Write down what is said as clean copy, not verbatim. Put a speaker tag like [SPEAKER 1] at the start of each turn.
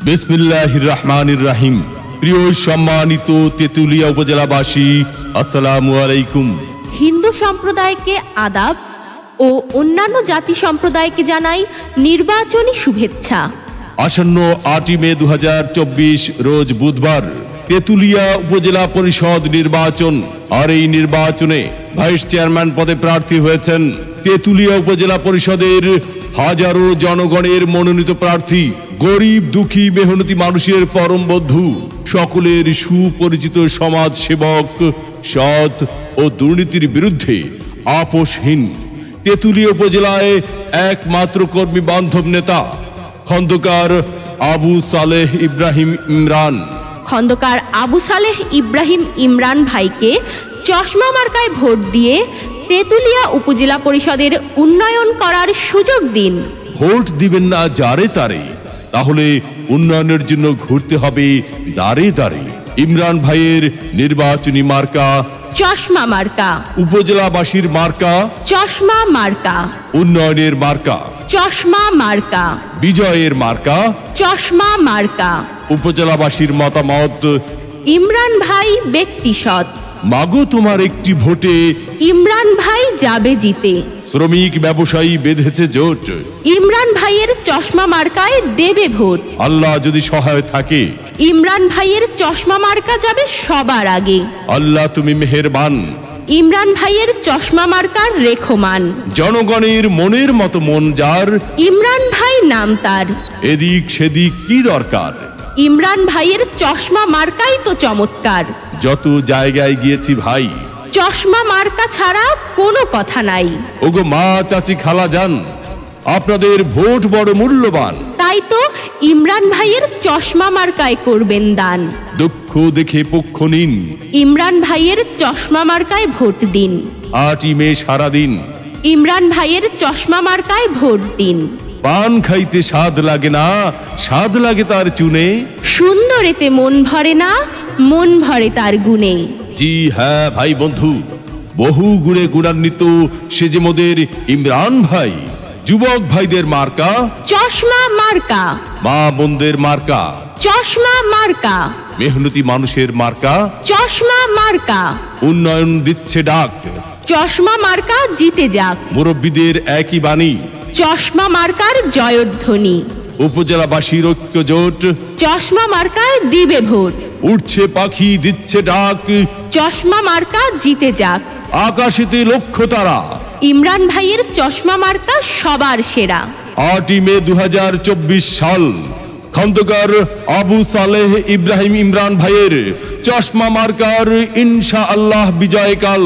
[SPEAKER 1] বিসমিল্লাহির রহমানির রহিম। প্রিয় সম্মানিত তেতুলিয়া উপজেলাবাসী, আসসালামু আলাইকুম।
[SPEAKER 2] হিন্দু সম্প্রদায়কে আদাব ও অন্যান্য জাতি সম্প্রদায়কে জানাই নির্বাচনী শুভেচ্ছা।
[SPEAKER 1] আসন্ন 8 মে 2024 রোজ বুধবার তেতুলিয়া উপজেলা পরিষদ নির্বাচন। আর এই নির্বাচনে ভাইস চেয়ারম্যান পদে প্রার্থী হয়েছেন তেতুলিয়া উপজেলা পরিষদের হাজারো জনগণের মনোনীত প্রার্থী, গরিব দুঃখী মেহনতি মানুষের পরম বন্ধু, সকলের সুপরিচিত সমাজ সেবক, সৎ ও দুর্নীতির বিরুদ্ধে আপোষহীন তেতুলিয়া উপজেলায় একমাত্র কর্মী বান্ধব নেতা খন্দকার আবু সালেহ ইব্রাহিম ইমরান।
[SPEAKER 2] খন্দকার আবু সালেহ ইব্রাহিম ইমরান ভাইকে চশমা মার্কায় ভোট দিয়ে তেতুলিয়া উপজেলা পরিষদের উন্নয়ন করার সুযোগ দিন।
[SPEAKER 1] ভোট দিবেন না যারে তারে, তাহলে উন্নয়নের জন্য ঘুরতে হবে দাঁড়ে দাঁড়ে। ইমরান ভাইয়ের নির্বাচনী মার্কা
[SPEAKER 2] চশমা মার্কা,
[SPEAKER 1] উপজেলাবাসীর মার্কা
[SPEAKER 2] চশমা মার্কা,
[SPEAKER 1] উন্নয়নের মার্কা
[SPEAKER 2] চশমা মার্কা,
[SPEAKER 1] বিজয়ের মার্কা
[SPEAKER 2] চশমা মার্কা।
[SPEAKER 1] উপজেলাবাসীর মতামত,
[SPEAKER 2] ইমরান ভাই ব্যক্তি সৎ,
[SPEAKER 1] মাগো তোমার একটি ভোটে
[SPEAKER 2] ইমরান ভাই যাবে জিতে।
[SPEAKER 1] শ্রমিক ব্যবসায়ী বেঁধেছে জোট,
[SPEAKER 2] ইমরান ভাইয়ের চশমা মার্কায় দেবে ভোট।
[SPEAKER 1] আল্লাহ যদি সহায় থাকে,
[SPEAKER 2] ইমরান ভাইয়ের চশমা মার্কা যাবে সবার আগে।
[SPEAKER 1] আল্লাহ তুমি মেহেরবান।
[SPEAKER 2] ইমরান ভাইয়ের চশমা মার্কার রেখমান,
[SPEAKER 1] জনগণের মনের মতো মন যার,
[SPEAKER 2] ইমরান ভাই নাম তার।
[SPEAKER 1] এদিক সেদিক কি দরকার,
[SPEAKER 2] ইমরান ভাইয়ের চশমা মার্কাই তো চমৎকার।
[SPEAKER 1] যত জায়গায় গিয়েছি ভাই,
[SPEAKER 2] চশমা মার্কা ছাড়া কোনো কথা নাই।
[SPEAKER 1] ওগো মা চাচি খালা যান, আপনাদের ভোট বড় মূল্যবান।
[SPEAKER 2] তাই তো ইমরান ভাইয়ের চশমা মার্কায় করবেন দান।
[SPEAKER 1] দুঃখ দেখে পক্ষ নিন,
[SPEAKER 2] ইমরান ভাইয়ের চশমা মার্কায় ভোট দিন।
[SPEAKER 1] 8 মে সারাদিন
[SPEAKER 2] ইমরান ভাইয়ের চশমা মার্কায় ভোট দিন।
[SPEAKER 1] পান খাইতে স্বাদ লাগে না, স্বাদ লাগে তার চুনে।
[SPEAKER 2] সুন্দরেতে মন ভরে না, মন ভরে তার গুণে।
[SPEAKER 1] জি হ্যাঁ ভাই বন্ধু, বহু গুণে গুণান্বিত সে যে মোদের ইমরান ভাই। যুবক ভাইদের মার্কা
[SPEAKER 2] চশমা মার্কা,
[SPEAKER 1] মা বোনদের মার্কা
[SPEAKER 2] চশমা মার্কা,
[SPEAKER 1] মেহনতি মানুষের মার্কা
[SPEAKER 2] চশমা মার্কা।
[SPEAKER 1] উন্নয়ন দিচ্ছে ডাক,
[SPEAKER 2] চশমা মার্কা জিতে যাক।
[SPEAKER 1] মুরব্বীদের একই বাণী,
[SPEAKER 2] চশমা মার্কার জয়ধ্বনি।
[SPEAKER 1] উপজেলাবাসীর ঐক্য জোট,
[SPEAKER 2] চশমা মার্কায় দিবে ভোট।
[SPEAKER 1] উঠছে পাখি দিচ্ছে ডাক,
[SPEAKER 2] চশমা মার্কা জিতে যাক।
[SPEAKER 1] আকাশেতে লক্ষ্য তারা,
[SPEAKER 2] ইমরান ভাইয়ের চশমা মার্কা সবার সেরা।
[SPEAKER 1] 8 মে 2024 সাল খন্দকার আবু সালেহ ইব্রাহিম ইমরান ভাইয়ের চশমা মার্কার ইনশাআল্লাহ বিজয়কাল।